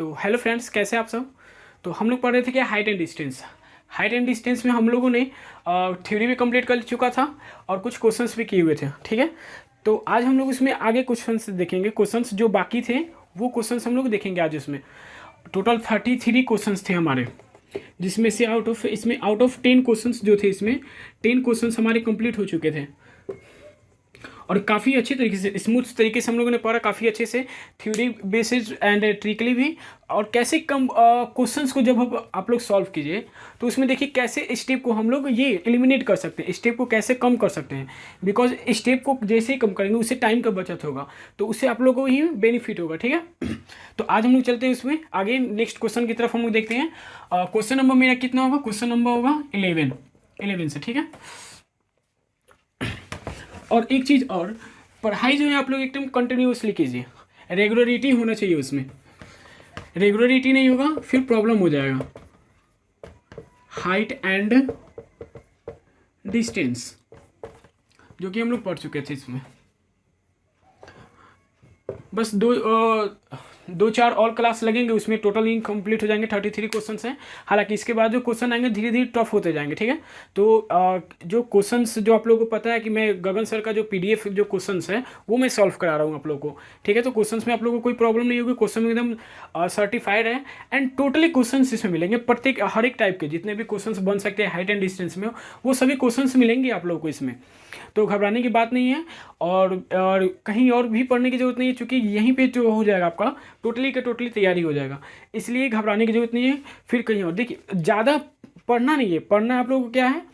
तो hello friends, कैसे आप सब। तो हम लोग पढ़ रहे थे कि हाइट एंड डिस्टेंस में हम लोगों ने थ्योरी भी कंप्लीट कर चुका था और कुछ क्वेश्चंस भी किए हुए थे। ठीक है, तो आज हम लोग उसमें आगे क्वेश्चंस देखेंगे। क्वेश्चंस जो बाकी थे वो क्वेश्चंस हम लोग देखेंगे आज। उसमें टोटल 33 क्वेश्चंस थे हमारे, जिसमें से आउट ऑफ 10 क्वेश्चंस जो थे, इसमें 10 क्वेश्चंस हमारे कंप्लीट हो चुके थे और काफ़ी अच्छे तरीके से, स्मूथ तरीके से हम लोगों ने पढ़ा, काफ़ी अच्छे से थ्योरी बेसिस एंड ट्रिकली भी। और कैसे कम क्वेश्चंस को जब आप लोग सॉल्व कीजिए तो उसमें देखिए कैसे स्टेप को हम लोग ये एलिमिनेट कर सकते हैं, स्टेप को कैसे कम कर सकते हैं। बिकॉज स्टेप को जैसे ही कम करेंगे उससे टाइम का बचत होगा, तो उससे आप लोगों को ही बेनिफिट होगा। ठीक है, तो आज हम लोग चलते हैं इसमें आगे, नेक्स्ट क्वेश्चन की तरफ हम लोग देखते हैं। क्वेश्चन नंबर मेरा कितना होगा? क्वेश्चन नंबर होगा 11 से। ठीक है, और एक चीज़ और, पढ़ाई जो है आप लोग एकदम कंटिन्यूसली कीजिए, रेगुलरिटी होना चाहिए उसमें। रेगुलरिटी नहीं होगा फिर प्रॉब्लम हो जाएगा। हाइट एंड डिस्टेंस जो कि हम लोग पढ़ चुके थे, इसमें बस दो चार और क्लास लगेंगे, उसमें टोटल कंप्लीट हो जाएंगे। 33 क्वेश्चन हैं। हालांकि इसके बाद जो क्वेश्चन आएंगे धीरे धीरे टफ होते जाएंगे। ठीक है, तो जो क्वेश्चंस जो आप लोगों को पता है कि मैं गगन सर का जो PDF जो क्वेश्चंस है वो मैं सॉल्व करा रहा हूँ आप लोगों को। ठीक है, तो क्वेश्चंस में आप लोगों को कोई प्रॉब्लम नहीं होगी, क्वेश्चन एकदम सर्टिफाइड है एंड टोटली क्वेश्चंस इसमें मिलेंगे। प्रत्येक हर एक टाइप के जितने भी क्वेश्चंस बन सकते हैं हाइट एंड डिस्टेंस में, वो सभी क्वेश्चंस मिलेंगे आप लोगों को इसमें, तो घबराने की बात नहीं है। और कहीं और भी पढ़ने की जरूरत नहीं है, क्योंकि यहीं पे जो हो जाएगा आपका टोटली का टोटली तैयारी हो जाएगा, इसलिए घबराने की जरूरत नहीं है। फिर कहीं और देखिए, ज़्यादा पढ़ना नहीं है, पढ़ना आप लोगों को क्या है,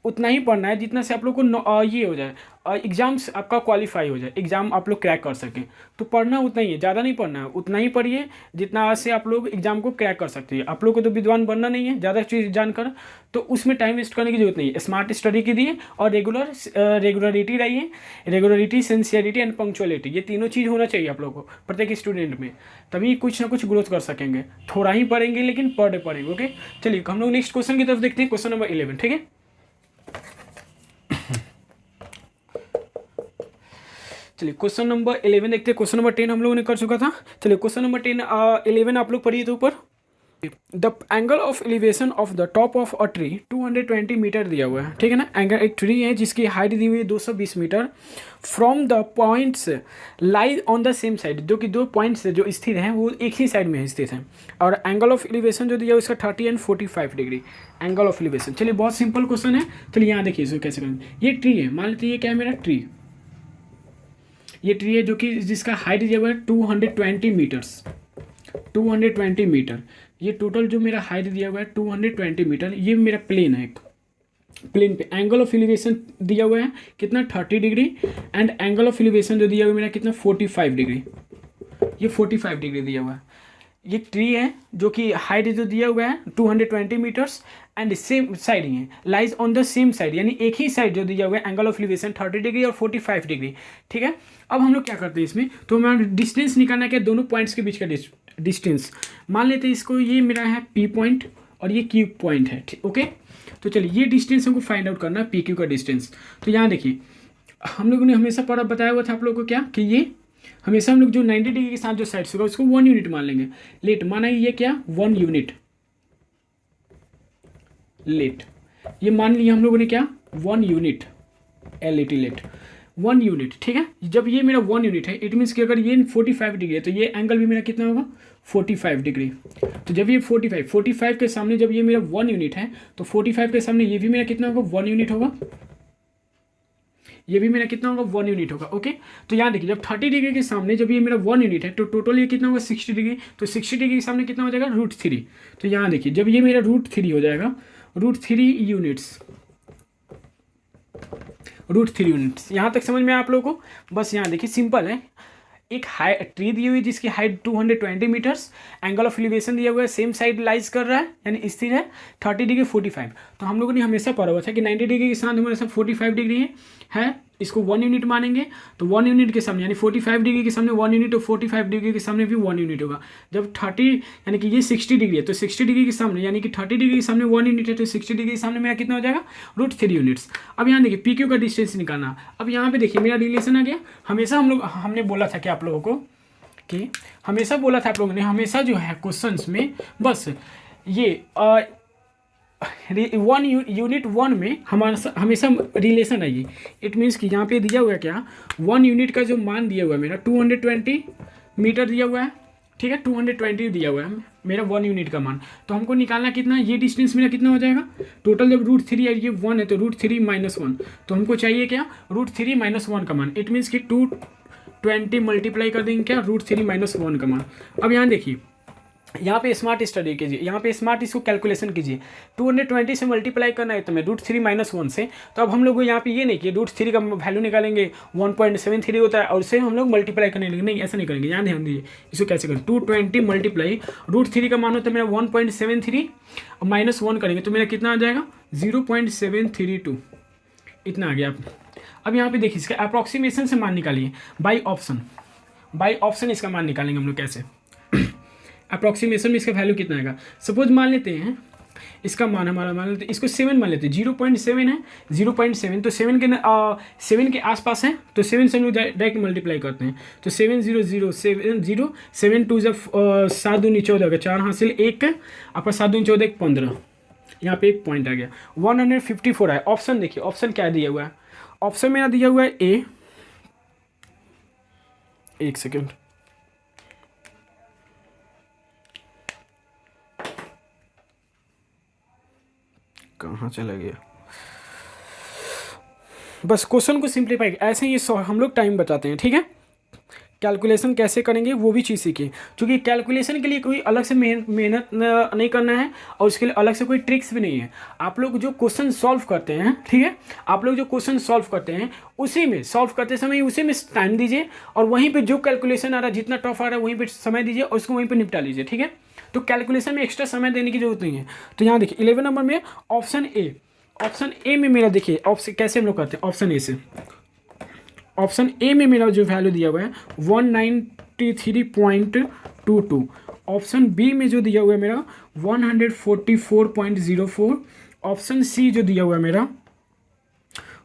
उतना ही पढ़ना है जितना से आप लोग को ये हो जाए, एग्जाम्स आपका क्वालिफाई हो जाए, एग्जाम आप लोग क्रैक कर सकें। तो पढ़ना उतना ही है, ज़्यादा नहीं पढ़ना है, उतना ही पढ़िए जितना से आप लोग एग्जाम को क्रैक कर सकते हैं। आप लोग को तो विद्वान बनना नहीं है ज़्यादा चीज़ जानकर, तो उसमें टाइम वेस्ट करने की जरूरत नहीं है। स्मार्ट स्टडी कीजिए और रेगुलरिटी रहिए। रेगुलरिटी, सिंसियरिटी एंड पंक्चुअलिटी, ये तीनों चीज़ होना चाहिए आप लोगों को प्रत्येक स्टूडेंट में, तभी कुछ ना कुछ ग्रोथ कर सकेंगे। थोड़ा ही पढ़ेंगे लेकिन पर डे पढ़ेंगे। ओके, चलिए हम लोग नेक्स्ट क्वेश्चन की तरफ देखते हैं, क्वेश्चन नंबर 11। ठीक है, चलिए क्वेश्चन नंबर 11 देखते हैं। क्वेश्चन नंबर 10 हम लोगों ने कर चुका था। चलिए क्वेश्चन नंबर 11 आप लोग पढ़िए तो ऊपर। The angle of elevation of the top of a tree 220 meter दिया हुआ है। ठीक है ना, एंगल, एक ट्री है जिसकी हाइट दी हुई है 220 meter. From the points lie on the same side, जो कि दो पॉइंट्स जो स्थित हैं वो एक ही साइड में स्थित हैं। और एंगल ऑफ एलिवेशन जो दिया है उसका 30 and 45 degree angle of elevation. चलिए बहुत सिंपल क्वेश्चन है। चलिए यहाँ देखिए इसको कैसे करेंगे। ये ट्री है, मान लेते ये क्या है मेरा ट्री, ये ट्री है जो कि जिसका हाइट दिया हुआ है 220 मीटर्स, 220 मीटर। ये टोटल जो मेरा हाइट दिया हुआ है 220 मीटर। ये मेरा प्लेन है, एक प्लेन पे एंगल ऑफ एलिवेशन दिया हुआ है कितना, 30 degree. And angle of elevation जो दिया हुआ है मेरा कितना, 45 डिग्री। ये 45 डिग्री दिया हुआ है। ये ट्री है जो कि हाइट जो दिया हुआ है 220 मीटर्स एंड सेम साइड ही है, lies on the same side, यानी एक ही साइड जो दिया हुआ है, एंगल ऑफ एलिवेशन 30 डिग्री और 45 डिग्री। ठीक है, अब हम लोग क्या करते हैं इसमें, तो हमें डिस्टेंस निकालना क्या, दोनों पॉइंट्स के बीच का डिस्टेंस। मान लेते हैं इसको, ये मेरा है P पॉइंट और ये Q पॉइंट है। ओके, तो चलिए ये डिस्टेंस हमको फाइंड आउट करना है, PQ का डिस्टेंस। तो यहाँ देखिए हम लोगों ने हमेशा पढ़ा बताया हुआ था आप लोगों को क्या, कि ये हमेशा हम लोग जो 90 डिग्री के साथ जो साइड होगा उसको 1 यूनिट मान लेंगे। लेट माना ये क्या, 1 यूनिट, लेट ये मान लिया हम लोगों ने क्या, 1 यूनिट, LAT लेट 1 यूनिट। ठीक है, जब ये मेरा 1 यूनिट है इट मीन्स कि अगर ये 45 डिग्री है तो ये एंगल भी मेरा कितना होगा, 45 डिग्री। तो जब ये 45 के सामने जब ये मेरा 1 यूनिट है तो 45 के सामने ये भी मेरा कितना होगा, 1 यूनिट होगा। ये भी मेरा कितना होगा, 1 यूनिट होगा। ओके, तो यहाँ देखिए जब 30 डिग्री के सामने जब ये मेरा 1 यूनिट है तो टोटल ये कितना होगा, 60 डिग्री। तो 60 डिग्री के सामने कितना हो जाएगा, √3। तो यहाँ देखिए जब ये मेरा √3 हो जाएगा, √3 यूनिट्स, √3 यूनिट्स। यहाँ तक समझ में आया आप लोगों को? बस यहाँ देखिए सिंपल है, एक ट्री दी हुई जिसकी height 220 meters, angle of elevation दिया हुआ है, सेम साइड लाइज कर रहा है यानी स्थिर है, 30 डिग्री 45। तो हम लोगों ने हमेशा पढ़ा हुआ था कि 90 डिग्री के साथ हमारे साथ 45 डिग्री है, इसको 1 यूनिट मानेंगे। तो 1 यूनिट के सामने यानी 45 डिग्री के सामने 1 यूनिट और 45 डिग्री के सामने भी 1 यूनिट होगा। जब 30 यानी कि ये 60 डिग्री है तो 60 डिग्री के सामने यानी कि 30 डिग्री के सामने 1 यूनिट है तो 60 डिग्री के सामने मेरा कितना हो जाएगा, √3 यूनिट्स। अब यहाँ देखिए PQ का डिस्टेंस निकालना। अब यहाँ पे देखिए मेरा रिलेशन आ गया। हमेशा हमने बोला था कि आप लोगों को कि हमेशा बोला था आप लोगों ने, हमेशा जो है क्वेश्चंस में बस ये वन यूनिट वन में हमारा हमेशा रिलेशन है ये। इट मीन्स कि यहाँ पे दिया हुआ है क्या, 1 यूनिट का जो मान दिया हुआ है मेरा 220 मीटर दिया हुआ है, ठीक है, 220 दिया हुआ है मेरा 1 यूनिट का मान। तो हमको निकालना कितना है, ये डिस्टेंस मेरा कितना हो जाएगा टोटल, जब √3 है ये 1 है तो √3 - 1, तो हमको चाहिए क्या √3 - 1 का मान। इट मीन्स कि 220 मल्टीप्लाई कर देंगे क्या √3 - 1 का मान। अब यहाँ देखिए, यहाँ पे स्मार्ट स्टडी कीजिए, यहाँ पे स्मार्ट इसको कैलकुलेशन कीजिए। 220 से मल्टीप्लाई करना है तो मैं √3 - 1 से, तो अब हम लोग यहाँ पे ये नहीं कि √3 का वैल्यू निकालेंगे 1.73 होता है और उससे हम लोग मल्टीप्लाई करने लगे, नहीं ऐसा नहीं करेंगे। यहाँ ध्यान दीजिए इसको कैसे करें, 220 मल्टीप्लाई √3 का मान होता है मेरा 1.73 -1 करेंगे तो मेरा कितना आ जाएगा 0.732, इतना आ गया। अब यहाँ पे देखिए इसका अप्रॉक्सीमेशन से मान निकालिए बाई ऑप्शन इसका मान निकालेंगे हम लोग कैसे। अप्रॉक्सीमेशन में इसका वैल्यू कितना आएगा, सपोज मान लेते हैं इसका मान हमारा मान लेते हैं इसको 7 मान लेते हैं, 0.7 है 0.7, तो 7 के आसपास है तो 7 से हम लोग डायरेक्ट मल्टीप्लाई करते हैं, तो 70070 7 2 जब 7 दूनी 14 होगा, 4 हासिल 1 आपका 7 दूनी 14 1 15, यहाँ पे एक पॉइंट आ गया 154 है। ऑप्शन देखिए, ऑप्शन क्या दिया हुआ है, ऑप्शन मेरा दिया हुआ है ए, एक सेकेंड, कहाँ चला गया, बस क्वेश्चन को सिंप्लीफाई ऐसे ही हम लोग टाइम बचाते हैं, ठीक है। कैलकुलेशन कैसे करेंगे वो भी चीज़ सीखिए, क्योंकि कैलकुलेशन के लिए कोई अलग से मेहनत नहीं करना है और उसके लिए अलग से कोई ट्रिक्स भी नहीं है। आप लोग जो क्वेश्चन सॉल्व करते हैं, ठीक है, आप लोग जो क्वेश्चन सॉल्व करते हैं उसी में सॉल्व करते समय उसी में टाइम दीजिए और वहीं पे जो कैलकुलेशन आ रहा है जितना टफ आ रहा है वहीं पे समय दीजिए और उसको वहीं पे निपटा लीजिए, ठीक है। तो कैलकुलेशन में एक्स्ट्रा समय देने की जरूरत नहीं है। तो यहाँ देखिए 11 नंबर में ऑप्शन ए में मेरा देखिए ऑप्शन कैसे हम लोग करते हैं, ऑप्शन ए से, ऑप्शन ए में मेरा जो वैल्यू दिया हुआ है 193.22, ऑप्शन बी में जो दिया हुआ है मेरा 144.04, ऑप्शन सी जो दिया हुआ है मेरा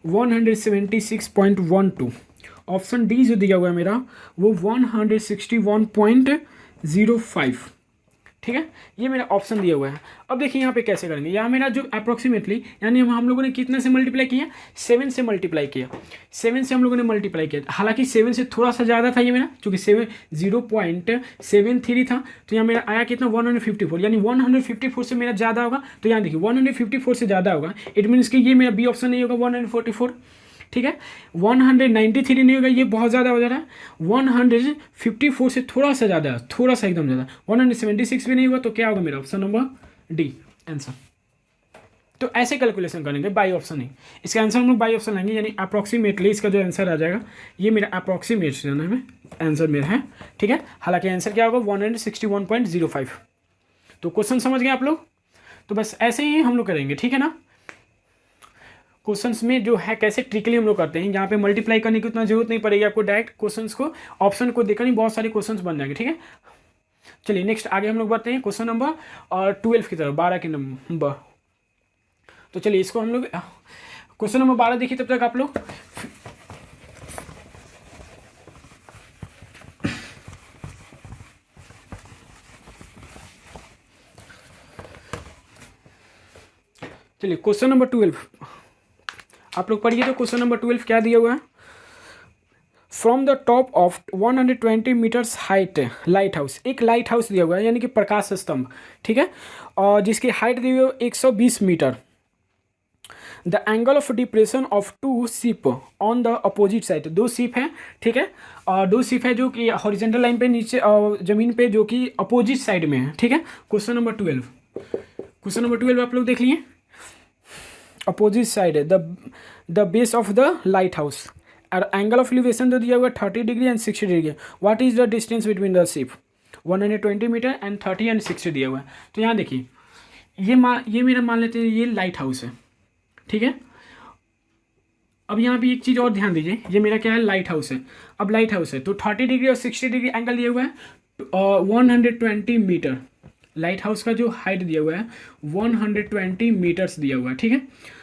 176.12, ऑप्शन डी जो दिया हुआ है मेरा वो 161.05, ठीक है, ये मेरा ऑप्शन दिया हुआ है। अब देखिए यहाँ पे कैसे करेंगे, यहाँ मेरा जो अप्रोक्सीमेटली यानी हम लोगों ने कितने से मल्टीप्लाई किया, 7 से मल्टीप्लाई किया, 7 से हम लोगों ने मल्टीप्लाई किया, हालांकि 7 से थोड़ा सा ज़्यादा था ये मेरा, चूँकि 0.73 था, तो यहाँ मेरा आया कितना 154, यानी 154 से मेरा ज़्यादा होगा, तो यहाँ देखिए 154 से ज़्यादा होगा, इट मीन्स कि ये मेरा बी ऑप्शन नहीं होगा 144, ठीक है। 193 नहीं होगा, ये बहुत ज़्यादा हो जा रहा है, 154 से थोड़ा सा ज़्यादा, थोड़ा सा एकदम ज़्यादा, 176 भी नहीं होगा, तो क्या होगा मेरा ऑप्शन नंबर डी आंसर। तो ऐसे कैलकुलेशन करेंगे बाई ऑप्शन ही, इसका आंसर हम लोग बाई ऑप्शन लेंगे, यानी अप्रॉक्सीमेटली इसका जो आंसर आ जाएगा ये मेरा अप्रॉक्सीमेशन में आंसर मेरा है, ठीक है। हालांकि आंसर क्या होगा 161.05। तो क्वेश्चन समझ गए आप लोग, तो बस ऐसे ही हम लोग करेंगे, ठीक है ना। क्वेश्चंस में जो है कैसे ट्रिकली हम लोग करते हैं, यहाँ पे मल्टीप्लाई करने की उतना जरूरत नहीं पड़ेगी आपको, डायरेक्ट क्वेश्चंस को ऑप्शन को देखकर ही बहुत सारे क्वेश्चंस बन जाएंगे, ठीक है। चलिए नेक्स्ट आगे हम लोग बढ़ते हैं क्वेश्चन नंबर 12 की तरफ, 12 के नंबर। तो चलिए इसको हम लोग क्वेश्चन नंबर 12 देखिए तब तक आप लोग। चलिए क्वेश्चन नंबर 12 आप लोग पढ़िए, तो क्वेश्चन नंबर 12 क्या दिया हुआ है, from the top of 120 meters height lighthouse, एक लाइट हाउस दिया हुआ है यानी कि प्रकाश स्तंभ, ठीक है, और जिसकी हाइट दी हुई है 120 meter. The angle of depression of 2 ship on the opposite side, 2 ship हैं, ठीक है, और 2 शिप है जो कि हॉरिजॉन्टल लाइन पे नीचे जमीन पे जो कि अपोजिट साइड में है, ठीक है। क्वेश्चन नंबर 12 आप लोग देख लिए, अपोजिट साइड है the base of the lighthouse, और एंगल ऑफ एलिवेशन जो दिया हुआ है 30 degree and 60 degree. What is the distance between the ship, 120 meter and 30 and 60 दिया हुआ है। तो यहाँ देखिए ये मेरा मान लेते हैं ये लाइट हाउस है, ठीक है। अब यहाँ पे एक चीज़ और ध्यान दीजिए, ये मेरा क्या है लाइट हाउस है। अब लाइट हाउस है तो 30 डिग्री और 60 डिग्री एंगल दिया हुआ है, 120 मीटर लाइट हाउस का जो हाइट दिया हुआ है 120 मीटर्स दिया हुआ है, ठीक है।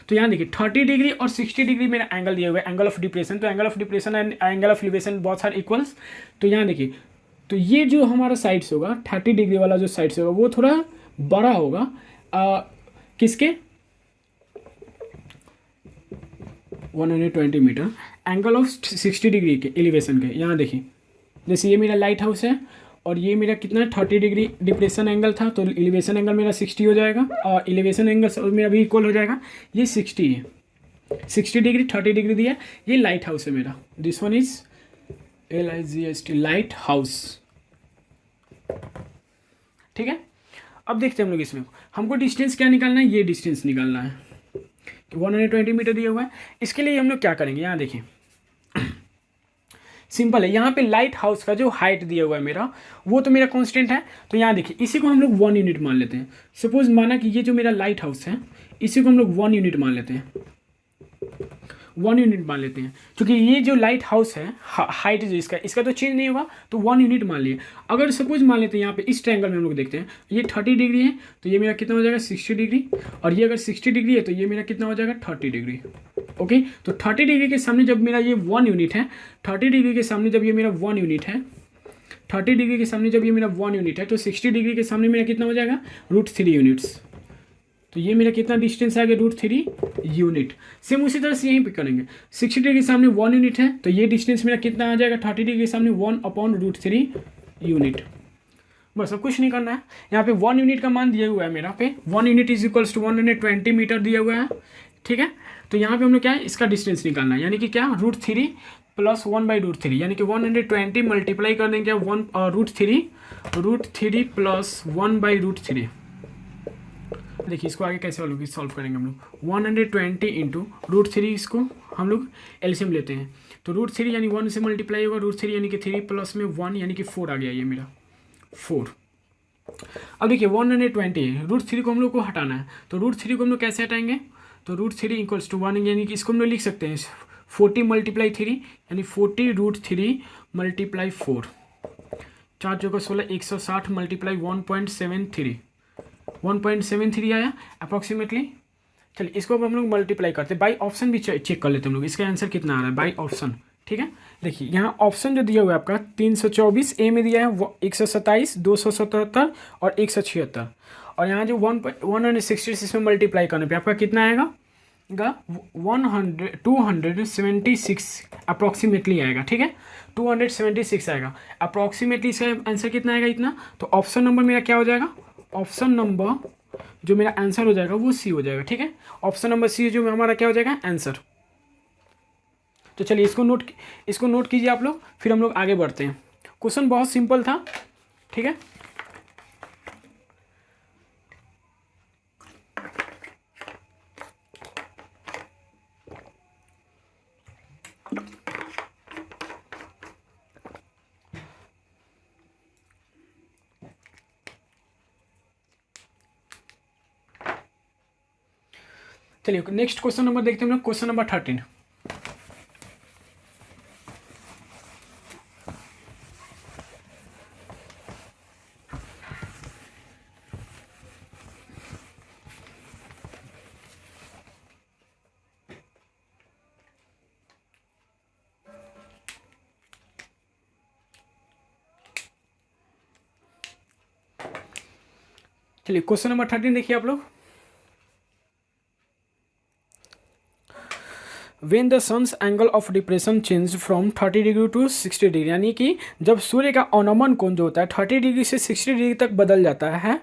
तो यहाँ देखिए 30 डिग्री और 60 डिग्री मेरा एंगल दिया हुआ है, एंगल ऑफ डिप्रेशन, तो angle of depression and angle of elevation बहुत सारे इक्वल्स। तो यहाँ देखिए तो ये जो हमारा साइड्स होगा 30 डिग्री वाला जो साइड्स होगा वो थोड़ा बड़ा होगा किसके 120 मीटर एंगल ऑफ 60 डिग्री के एलिवेशन के। यहाँ देखिए जैसे ये मेरा लाइट हाउस है और ये मेरा कितना 30 डिग्री डिप्रेशन एंगल था, तो एलिवेशन एंगल मेरा 60 हो जाएगा और एलिवेशन एंगल मेरा भी इक्वल हो जाएगा। ये 60 है, 60 डिग्री 30 डिग्री दिया। ये लाइट हाउस है मेरा, this one is LIGHT light house. ठीक है, अब देखते हैं हम लोग इसमें हमको डिस्टेंस क्या निकालना है, ये डिस्टेंस निकालना है कि 120 मीटर दिया हुआ है। इसके लिए हम लोग क्या करेंगे, यहाँ देखिए सिंपल है। यहाँ पे लाइट हाउस का जो हाइट दिया हुआ है मेरा वो तो मेरा कांस्टेंट है, तो यहाँ देखिए इसी को हम लोग 1 यूनिट मान लेते हैं। सपोज माना कि ये जो मेरा लाइट हाउस है इसी को हम लोग 1 यूनिट मान लेते हैं, 1 यूनिट मान लेते हैं, क्योंकि ये जो लाइट हाउस है हाइट जो इसका तो चेंज नहीं होगा, तो 1 यूनिट मान लिए। अगर सपोज मान लेते हैं यहाँ पे इस ट्रायंगल में हम लोग देखते हैं ये 30 डिग्री है, तो ये मेरा कितना हो जाएगा 60 डिग्री, और ये अगर 60 डिग्री है तो ये मेरा कितना हो जाएगा 30 डिग्री। ओके, तो 30 डिग्री के सामने जब मेरा ये 1 यूनिट है, 30 डिग्री के सामने जब ये मेरा 1 यूनिट है, 30 डिग्री के सामने जब ये मेरा 1 यूनिट है, तो 60 डिग्री के सामने मेरा कितना हो जाएगा √3 यूनिट्स। तो ये मेरा कितना डिस्टेंस आ गया √3 यूनिट। सेम उसी तरह से यहीं पे करेंगे, 60 डिग्री के सामने 1 यूनिट है, तो ये डिस्टेंस मेरा कितना आ जाएगा 30 डिग्री के सामने 1/√3 यूनिट। बस अब कुछ नहीं करना है। यहाँ पे 1 यूनिट का मान दिया हुआ है मेरा पे 1 unit is equals to 120 meter दिया हुआ है। ठीक है, तो यहाँ पे हम लोग क्या है इसका डिस्टेंस निकालना है, यानी कि क्या √3 + 1/√3, यानी कि 120 मल्टीप्लाई कर देंगे √3 + 1/√3। देखिए इसको आगे कैसे सॉल्व करेंगे हम लोग, 120 इंटू √3, इसको हम लोग एलसीएम लेते हैं, तो √3 यानी 1 से मल्टीप्लाई होगा, √3 यानी कि 3 प्लस में 1 यानी कि 4 आ गया ये मेरा 4। अब देखिए 120 है, √3 को हम लोग को हटाना है, तो √3 को हम लोग कैसे हटाएंगे, तो √3 = 1, यानी कि इसको हम लोग लिख सकते हैं 40 × 3 यानी 40 √3 × 4, 4 × 16 160 × 1.73 आया अप्रॉक्सीमेटली। चलिए इसको अब हम लोग मल्टीप्लाई करते हैं, बाई ऑप्शन भी चेक कर लेते हैं हम लोग, इसका आंसर कितना आ रहा है बाई ऑप्शन। ठीक है, देखिए यहाँ ऑप्शन जो दिया हुआ है आपका 324, ए में दिया है 127, 277 और 176, और यहाँ जो 166 में मल्टीप्लाई करने पे आपका कितना आएगा 276 अप्रॉक्सीमेटली आएगा। ठीक है, 276 आएगा अप्रॉक्सीमेटली, इसका आंसर कितना आएगा इतना, तो ऑप्शन नंबर मेरा क्या हो जाएगा, ऑप्शन नंबर जो मेरा आंसर हो जाएगा वो सी हो जाएगा। ठीक है, ऑप्शन नंबर सी जो हमारा क्या हो जाएगा आंसर। तो चलिए इसको नोट कीजिए आप लोग, फिर हम लोग आगे बढ़ते हैं। क्वेश्चन बहुत सिंपल था। ठीक है, चलिए नेक्स्ट क्वेश्चन नंबर देखते हैं हम लोग, क्वेश्चन नंबर 13। चलिए क्वेश्चन नंबर 13 देखिए आप लोग, When the sun's angle of depression changed from 30 degree to 60 degree, यानी कि जब सूर्य का अवनमन कोण जो होता है 30 डिग्री से 60 डिग्री तक बदल जाता है,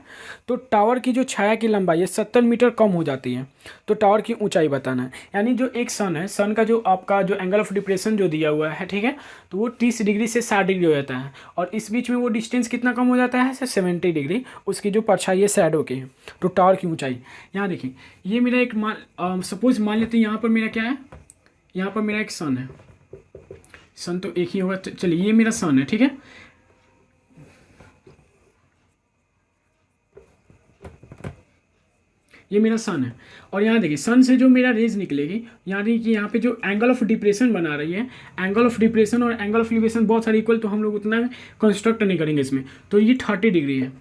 तो टावर की जो छाया की लंबाई है 70 मीटर कम हो जाती है। तो टावर की ऊंचाई बताना है, यानी जो एक सन है, सन का जो आपका जो एंगल ऑफ डिप्रेशन जो दिया हुआ है, ठीक है, तो वो 30 डिग्री से 60 डिग्री हो जाता है, और इस बीच में वो डिस्टेंस कितना कम हो जाता है 70 डिग्री, उसकी जो परछाई है शैडो की। तो टावर की ऊँचाई यहाँ देखिए, ये मेरा एक सपोज मान लेते हैं यहाँ पर मेरा क्या है, यहाँ पर मेरा एक सन है, सन तो एक ही होगा, चलिए ये मेरा सन है। ठीक है, ये मेरा सन है, और यहाँ देखिए सन से जो मेरा रेज निकलेगी, यानी कि यहाँ पे जो एंगल ऑफ डिप्रेशन बना रही है, एंगल ऑफ डिप्रेशन और एंगल ऑफ एलिवेशन बहुत सारे इक्वल, तो हम लोग उतना कंस्ट्रक्ट नहीं करेंगे इसमें। तो ये 30 डिग्री है।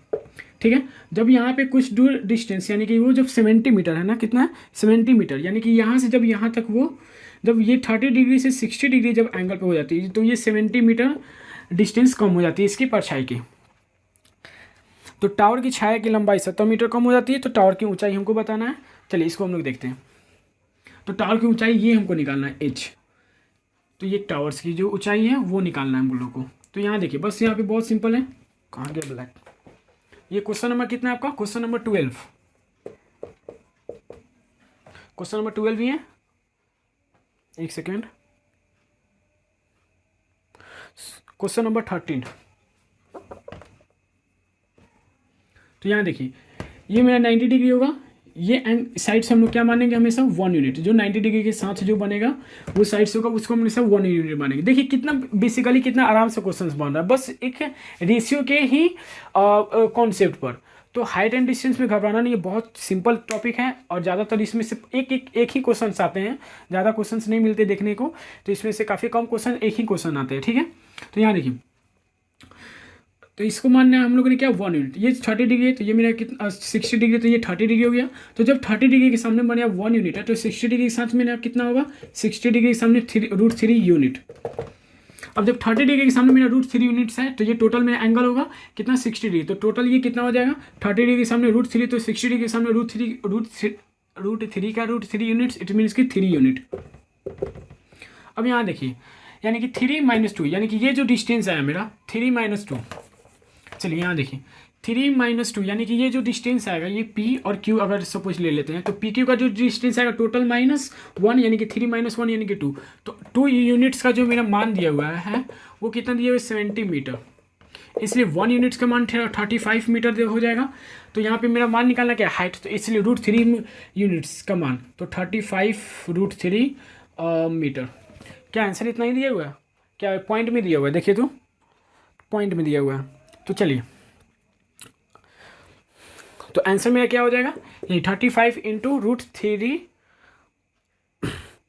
ठीक है, जब यहाँ पे कुछ दूर डिस्टेंस, यानी कि वो जब 70 मीटर है ना, कितना है 70 मीटर, यानी कि यहाँ से जब यहाँ तक वो, जब ये 30 डिग्री से 60 डिग्री जब एंगल पे हो जाती है, तो ये 70 मीटर डिस्टेंस कम हो जाती है इसकी परछाई की। तो टावर की छाया की लंबाई 70 मीटर कम हो जाती है, तो टावर की ऊंचाई हमको बताना है। चलिए इसको हम लोग देखते हैं। तो टावर की ऊंचाई ये हमको निकालना है h। तो ये टावर्स की जो ऊंचाई है वो निकालना है हम लोग को। तो यहाँ देखिए बस यहाँ पे बहुत सिंपल है। कहाँ गया ब्लैक? ये क्वेश्चन नंबर कितना है आपका? Question number 12। क्वेश्चन नंबर 12 ही है। एक सेकेंड। Question number 13। तो यहाँ देखिए ये मेरा 90 डिग्री होगा। ये एंड साइड से हम लोग क्या मानेंगे? हमेशा 1 यूनिट। जो 90 डिग्री के साथ जो बनेगा वो साइड से होगा, उसको हम हमेशा 1 यूनिट मानेंगे। देखिए कितना बेसिकली कितना आराम से क्वेश्चन बन रहा है, बस एक रेशियो के ही कॉन्सेप्ट पर। तो हाइट एंड डिस्टेंस में घबराना नहीं, ये बहुत सिंपल टॉपिक है और ज़्यादातर इसमें से एक ही क्वेश्चन आते हैं, ज़्यादा क्वेश्चन नहीं मिलते देखने को। तो इसमें से काफ़ी कम क्वेश्चन, एक ही क्वेश्चन आते हैं, ठीक है। तो यहाँ देखिए, तो इसको मानना है हम लोगों ने क्या? 1 यूनिट। ये 30 डिग्री है तो ये मेरा कितना 60 डिग्री, तो ये 30 डिग्री हो गया। तो जब 30 डिग्री के सामने बने 1 यूनिट है तो 60 डिग्री के साथ मेरा कितना होगा? 60 डिग्री के सामने √3 यूनिट। अब जब 30 डिग्री के सामने मेरा √3 यूनिट्स है तो ये टोटल मेरा एंगल होगा कितना? 60 डिग्री। तो टोटल ये कितना हो जाएगा? 30 डिग्री के सामने √3, तो 60 डिग्री के सामने √3 का √3 यूनिट्स, इट मीन्स कि 3 यूनिट। अब यहाँ देखिए यानी कि 3 - 2, यानी कि ये जो डिस्टेंस आया मेरा 3 - 2। चलिए यहाँ देखिए 3 - 2 यानी कि ये जो डिस्टेंस आएगा ये P और Q अगर सपोज ले लेते हैं तो PQ का जो डिस्टेंस आएगा टोटल -1 यानी कि 3 - 1 यानी कि 2। तो 2 यूनिट्स का जो मेरा मान दिया हुआ है वो कितना दिया हुआ है? 70 मीटर। इसलिए 1 यूनिट्स का मान 35 मीटर हो जाएगा। तो यहाँ पे मेरा मान निकालना क्या? हाइट। तो इसलिए √3 यूनिट्स का मान तो 35 √3 मीटर। क्या आंसर इतना ही दिया हुआ है? क्या पॉइंट में दिया हुआ है? देखिए तो पॉइंट में दिया हुआ है। तो चलिए तो आंसर मेरा क्या हो जाएगा? यही 35 इंटू √3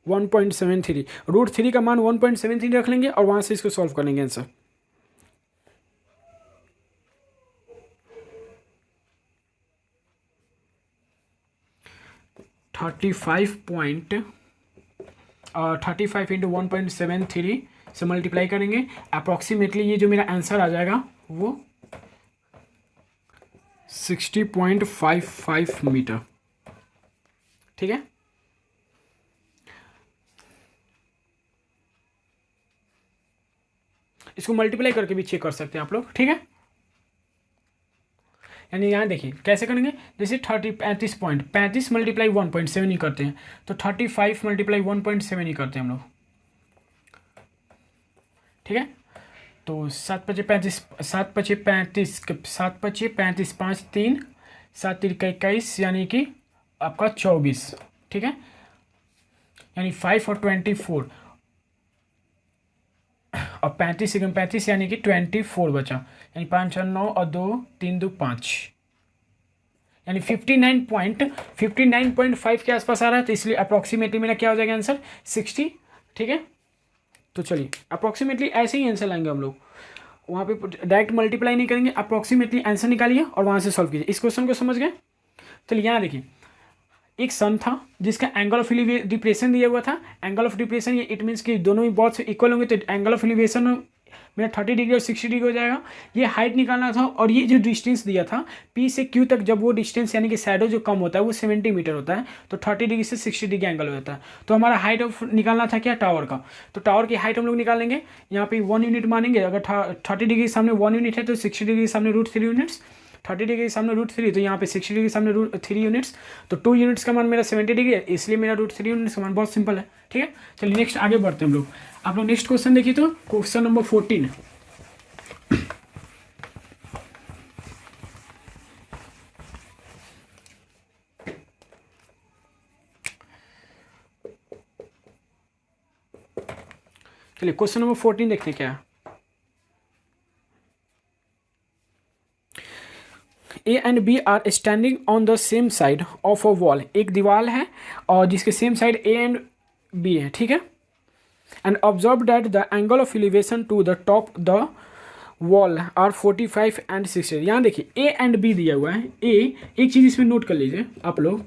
1.73। √3 का मान 1.73 रख लेंगे और वहां से इसको सॉल्व कर लेंगे आंसर। थर्टी फाइव इंटू 1.73 से मल्टीप्लाई करेंगे। अप्रॉक्सीमेटली ये जो मेरा आंसर आ जाएगा वो 60.55 मीटर, ठीक है। इसको मल्टीप्लाई करके भी चेक कर सकते हैं आप लोग, ठीक है। यानी यहाँ देखिए कैसे करेंगे, जैसे 35 पॉइंट 35 × 1.7 ही करते हैं, तो 35 × 1.7 ही करते हैं हम लोग, ठीक है। तो 7 × 5 = 35, 7 × 5 = 35, 5 × 3 7 × 3 = 21 यानी कि आपका 24, ठीक है। यानी 5 और 24 और 35 × 35 यानी कि 24 बचा, यानी 5 और 9 और 2 3 2 5 यानी 59.5 के आसपास आ रहा है। तो इसलिए अप्रॉक्सीमेटली मेरा क्या हो जाएगा आंसर 60, ठीक है। तो चलिए अप्रॉक्सीमेटली ऐसे ही आंसर लाएंगे हम लोग, वहाँ पे डायरेक्ट मल्टीप्लाई नहीं करेंगे, अप्रॉक्सीमेटली आंसर निकालिए और वहाँ से सॉल्व कीजिए। इस क्वेश्चन को समझ गए। चलिए यहाँ देखिए एक सन था जिसका एंगल ऑफ डिप्रेशन दिया हुआ था। एंगल ऑफ डिप्रेशन ये इट मीन्स कि दोनों ही बहुत इक्वल होंगे, तो एंगल ऑफ एलिवेशन मेरा 30 डिग्री और 60 डिग्री हो जाएगा। ये हाइट निकालना था और ये जो डिस्टेंस दिया था P से Q तक, जब वो डिस्टेंस यानी कि शैडो जो कम होता है वो 70 मीटर होता है, तो 30 डिग्री से 60 डिग्री एंगल होता है। तो हमारा हाइट ऑफ निकालना था क्या, टावर का। तो टावर की हाइट हम लोग निकालेंगे, यहाँ पे 1 यूनिट मानेंगे। अगर 30 डिग्री के सामने 1 यूनिट है तो 60 डिग्री के सामने √3 यूनिट्स, 30 डिग्री के सामने √3, तो यहाँ पे 60 डिग्री के सामने √3 यूनिट्स। तो 2 यूनिट्स का मान मेरा 70 डिग्री है, इसलिए मेरा √3 यूनिट्स का मान बहुत सिंपल है, ठीक है। चलिए नेक्स्ट आगे बढ़ते हैं हम लोग। आप लोग नेक्स्ट क्वेश्चन देखिए, तो क्वेश्चन नंबर 14। चलिए क्वेश्चन नंबर 14 देखते हैं क्या है। A and B are standing on the same side of a wall. एक दीवार है और जिसके same side A and B है, ठीक है। And observe that the angle of elevation to the top the wall are 45 and 60। यहाँ देखिए A एंड B दिया हुआ है। A, एक चीज़ इसमें नोट कर लीजिए आप लोग,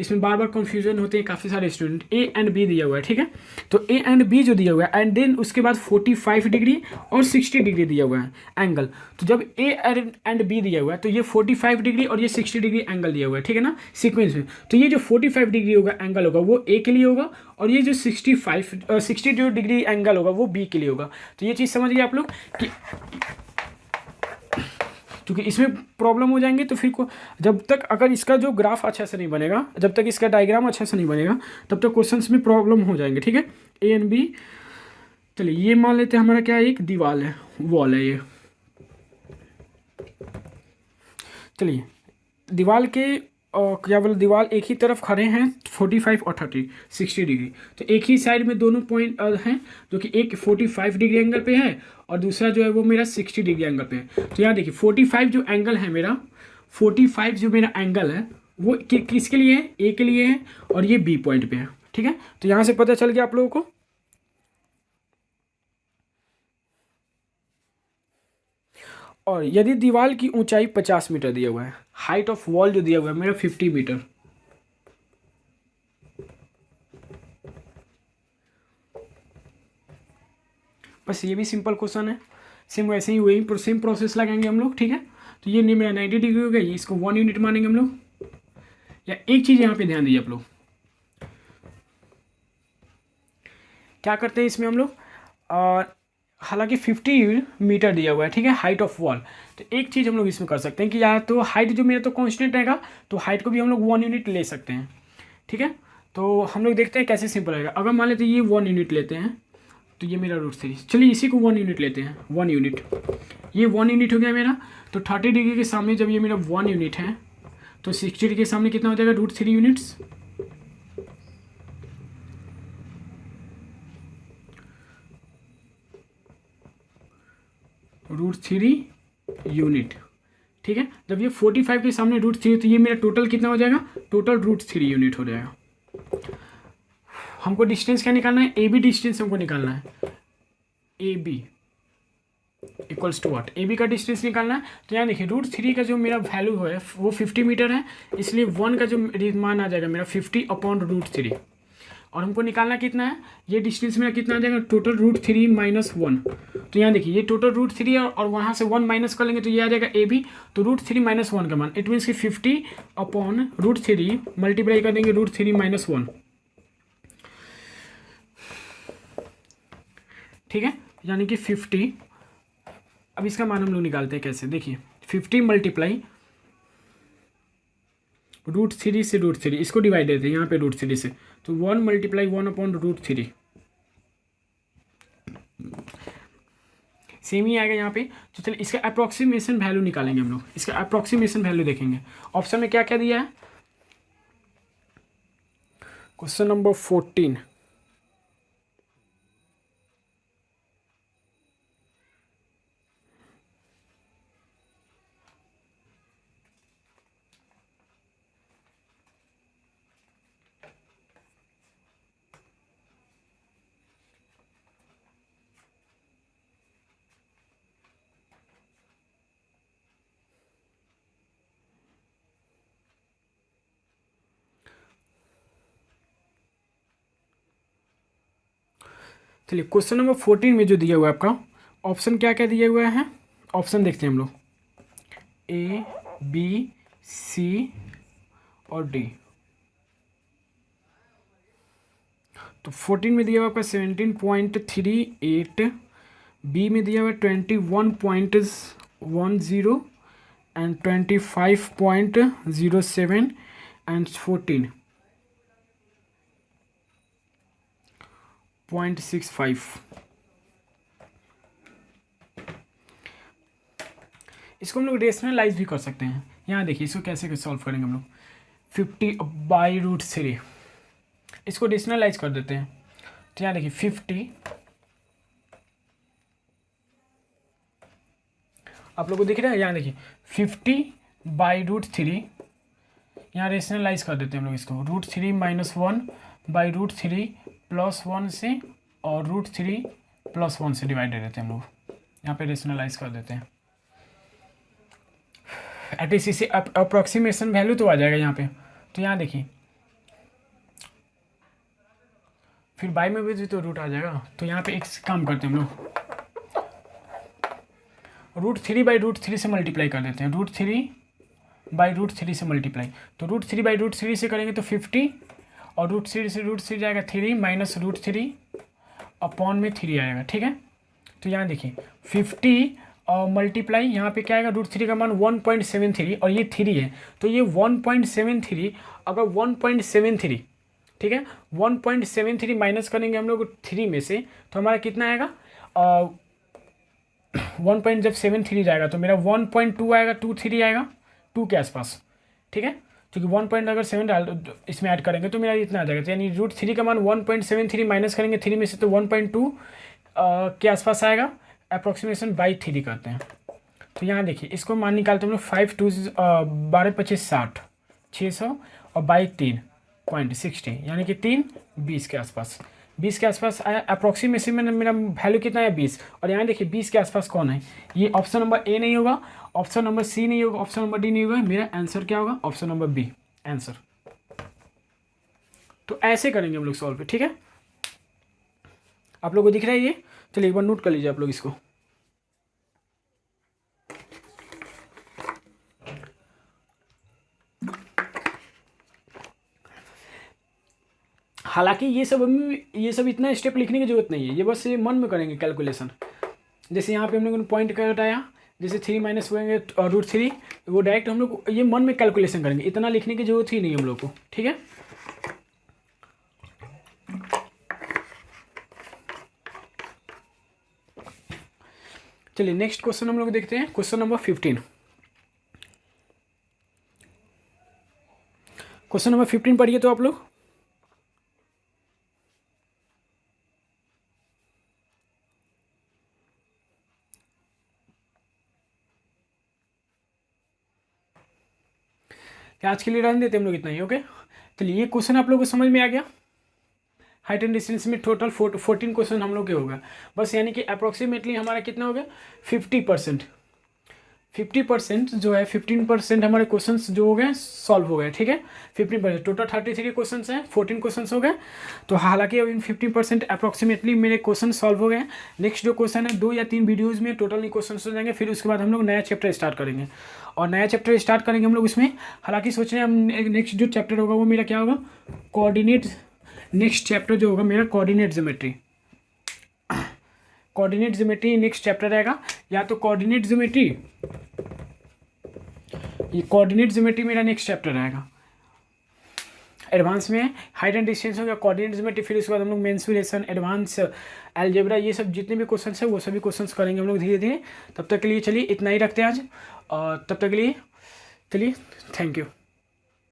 इसमें बार बार कन्फ्यूजन होते हैं काफ़ी सारे स्टूडेंट। ए एंड बी दिया हुआ है, ठीक है। तो ए एंड बी जो दिया हुआ है एंड देन उसके बाद 45 डिग्री और 60 डिग्री दिया हुआ है एंगल। तो जब ए एंड बी दिया हुआ है तो ये 45 डिग्री और ये 60 डिग्री एंगल दिया हुआ है, ठीक है ना, सीक्वेंस में। तो ये जो 45 डिग्री होगा एंगल होगा वो ए के लिए होगा, और ये जो 60 डिग्री एंगल होगा वो बी के लिए होगा। तो ये चीज़ समझिए आप लोग कि क्योंकि इसमें प्रॉब्लम हो जाएंगे तो फिर को जब तक अगर इसका जो ग्राफ अच्छा से नहीं बनेगा, जब तक इसका डायग्राम अच्छा से नहीं बनेगा, तब तक क्वेश्चंस में प्रॉब्लम हो जाएंगे, ठीक है। ए एंड बी, चलिए ये मान लेते हैं हमारा क्या है, एक दीवार है, वॉल है ये। चलिए दीवार के क्या बोले, दीवार एक ही तरफ खड़े हैं 45 और 60 डिग्री। तो एक ही साइड में दोनों पॉइंट हैं, जो कि एक 45 डिग्री एंगल पे है और दूसरा जो है वो मेरा 60 डिग्री एंगल पे है। तो यहाँ देखिए 45 जो एंगल है मेरा, 45 जो मेरा एंगल है वो किसके लिए है, ए के लिए है, और ये बी पॉइंट पे है, ठीक है। तो यहाँ से पता चल गया आप लोगों को। और यदि दीवार की ऊंचाई 50 मीटर दिया हुआ है, हाइट ऑफ वॉल जो दिया हुआ है मेरा 50 मीटर, बस ये भी सिंपल क्वेश्चन है, सेम वैसे ही वही सेम प्रोसेस लगाएंगे हम लोग, ठीक है। तो ये नहीं मेरा 90 डिग्री हो गया, ये इसको 1 यूनिट मानेंगे हम लोग। या एक चीज़ यहाँ पे ध्यान दीजिए आप लोग, क्या करते हैं इसमें हम लोग, हालांकि 50 मीटर दिया हुआ है, ठीक है, हाइट ऑफ वॉल। तो एक चीज़ हम लोग इसमें कर सकते हैं कि या तो हाइट जो मेरा तो कांस्टेंट रहेगा, तो हाइट को भी हम लोग 1 यूनिट ले सकते हैं, ठीक है। तो हम लोग देखते हैं कैसे सिंपल रहेगा। अगर मान लेते हैं ये 1 यूनिट लेते हैं, तो ये मेरा √3, चलिए इसी को 1 यूनिट लेते हैं, 1 यूनिट, ये 1 यूनिट हो गया मेरा। तो 30 डिग्री के सामने जब ये मेरा 1 यूनिट है, तो 60 डिग्री के सामने कितना हो जाएगा, √3 यूनिट्स। √3 यूनिट, ठीक है। जब ये 45 के सामने √3, तो ये मेरा टोटल कितना हो जाएगा, टोटल √3 यूनिट हो जाएगा। हमको डिस्टेंस क्या निकालना है, ए बी डिस्टेंस हमको निकालना है, A B equals to what, A B का डिस्टेंस निकालना है। तो यहाँ देखिए √3 का जो मेरा वैल्यू है वो 50 मीटर है, इसलिए 1 का जो मान आ जाएगा मेरा 50/√3, और हमको निकालना कितना है, ये डिस्टेंस मेरा कितना आ जाएगा, टोटल √3 - 1। तो यहाँ देखिए ये टोटल √3 और वहाँ से 1 माइनस कर लेंगे तो ये आ जाएगा ए बी। तो √3 - 1 का मान, इट मीन्स कि 50/√3 मल्टीप्लाई कर देंगे √3 - 1, ठीक है। यानी कि 50, अब इसका मान हम लोग निकालते हैं कैसे, देखिए 50 मल्टीप्लाई √3 से √3, इसको डिवाइड देते हैं यहाँ पे √3 से, तो 1 × 1/√3 सेम ही आएगा यहाँ पे। तो चलिए इसका अप्रॉक्सीमेशन वैल्यू निकालेंगे हम लोग, इसका अप्रॉक्सीमेशन वैल्यू देखेंगे। ऑप्शन में क्या क्या दिया है, क्वेश्चन नंबर 14, चलिए क्वेश्चन नंबर 14 में जो दिया हुआ है आपका ऑप्शन क्या क्या दिया हुआ है, ऑप्शन देखते हैं हम लोग, ए बी सी और डी। तो 14 में दिया हुआ आपका 17.38, बी में दिया हुआ 21.10 एंड 25.07 एंड 14.65। इसको हम लोग रेशनलाइज भी कर सकते हैं। यहाँ देखिए इसको कैसे सॉल्व करेंगे हम लोग, 50/√3, इसको रेशनलाइज कर देते हैं। तो यहाँ देखिए 50, आप लोग को दिख रहा है, यहाँ देखिए 50/√3, यहाँ रेशनलाइज कर देते हैं हम लोग इसको, √3 - 1/√3 + 1 से और √3 + 1 से डिवाइड दे देते हैं हम लोग, यहाँ पे रेशनलाइज कर देते हैं। एटलीस्ट इसे अप्रॉक्सीमेशन वैल्यू तो आ जाएगा यहाँ पे। तो यहाँ देखिए फिर बाई में भी तो रूट आ जाएगा। तो यहाँ पे एक काम करते हैं हम लोग, √3/√3 से मल्टीप्लाई कर देते हैं, √3/√3 से मल्टीप्लाई। तो √3/√3 से करेंगे तो 50, और √3 से √3 जाएगा 3 माइनस √3 अपॉन में 3 आएगा, ठीक है। तो यहाँ देखिए 50 और मल्टीप्लाई यहाँ पे क्या आएगा, √3 का मान 1.73 और ये 3 है, तो ये 1.73, अगर 1.73, ठीक है, 1.73 माइनस करेंगे हम लोग 3 में से, तो हमारा कितना आएगा, 1.73 जाएगा तो मेरा 1.2 आएगा, 23 आएगा, 2 के आसपास, ठीक है। क्योंकि 1 अगर 7 डाल इसमें ऐड करेंगे तो मेरा इतना आ जाएगा। तो यानी √3 का मान 1.73 माइनस करेंगे 3 में से तो 1.2 के आसपास आएगा। अप्रॉक्सीमेशन बाई 3 करते हैं। तो यहाँ देखिए इसको मान निकालते हम लोग 5 2 12 25 60 600 और बाई 3.60 यानी कि 3 20 के आसपास, 20 के आसपास आया। अप्रॉक्सीमेशन में मेरा वैल्यू कितना है 20, और यहाँ देखिए 20 के आसपास कौन है, ये ऑप्शन नंबर ए नहीं होगा, ऑप्शन नंबर सी नहीं होगा, ऑप्शन नंबर डी नहीं होगा, मेरा आंसर क्या होगा, ऑप्शन नंबर बी आंसर। तो ऐसे करेंगे हम लोग सॉल्व, ठीक है। आप लोगों को दिख रहा है ये, चलिए एक बार नोट कर लीजिए आप लोग इसको। हालांकि ये सब इतना स्टेप लिखने की जरूरत नहीं है, ये बस ये मन में करेंगे कैलकुलेशन। जैसे यहाँ पे हम लोगों ने पॉइंट घटाया, जैसे 3 माइनस होंगे √3, वो डायरेक्ट हम लोग ये मन में कैलकुलेशन करेंगे, इतना लिखने की जरूरत ही नहीं हम लोग को, ठीक है। चलिए नेक्स्ट क्वेश्चन हम लोग देखते हैं, क्वेश्चन नंबर 15। क्वेश्चन नंबर 15 पढ़िए तो आप लोग। आज के लिए रहने देते हम लोग इतना ही, ओके। चलिए ये क्वेश्चन आप लोगों को समझ में आ गया। हाइट एंड डिस्टेंस में टोटल 14 क्वेश्चन हम लोग के होगा बस, यानी कि अप्रॉक्सीमेटली हमारा कितना हो गया 50%। 50% जो है 15% हमारे क्वेश्चंस जो हो गए सॉल्व हो गए, ठीक है। 15% टोटल 33 क्वेश्चंस हैं, 14 क्वेश्चंस हो गए। तो हालांकि अब इन 50% अप्रॉक्सीमेटली मेरे क्वेश्चन सॉल्व हो गए। नेक्स्ट जो क्वेश्चन है 2 या 3 वीडियोज़ में टोटल क्वेश्चन हो जाएंगे, फिर उसके बाद हम लोग नया चैप्टर स्टार्ट करेंगे। और नया चैप्टर स्टार्ट करेंगे हम लोग उसमें, हालांकि सोच रहे हैं हम नेक्स्ट जो चैप्टर होगा वो मेरा क्या होगा, कोऑर्डिनेट। नेक्स्ट चैप्टर जो होगा मेरा कोऑर्डिनेट ज्योमेट्री नेक्स्ट चैप्टर रहेगा। या तो कोऑर्डिनेट ज्योमेट्री मेरा नेक्स्ट चैप्टर रहेगा। एडवांस में हाइट एंड डिस्टेंस हो गया, कोऑर्डिनेट ज्योमेट्री, फिर उसके बाद हम लोग मेंसुरेशन, एडवांस अलजेब्रा, ये सब जितने भी क्वेश्चन है वो सभी क्वेश्चन करेंगे हम लोग धीरे धीरे। तब तक के लिए चलिए इतना ही रखते हैं आज, और तब तक के लिए चलिए थैंक यू।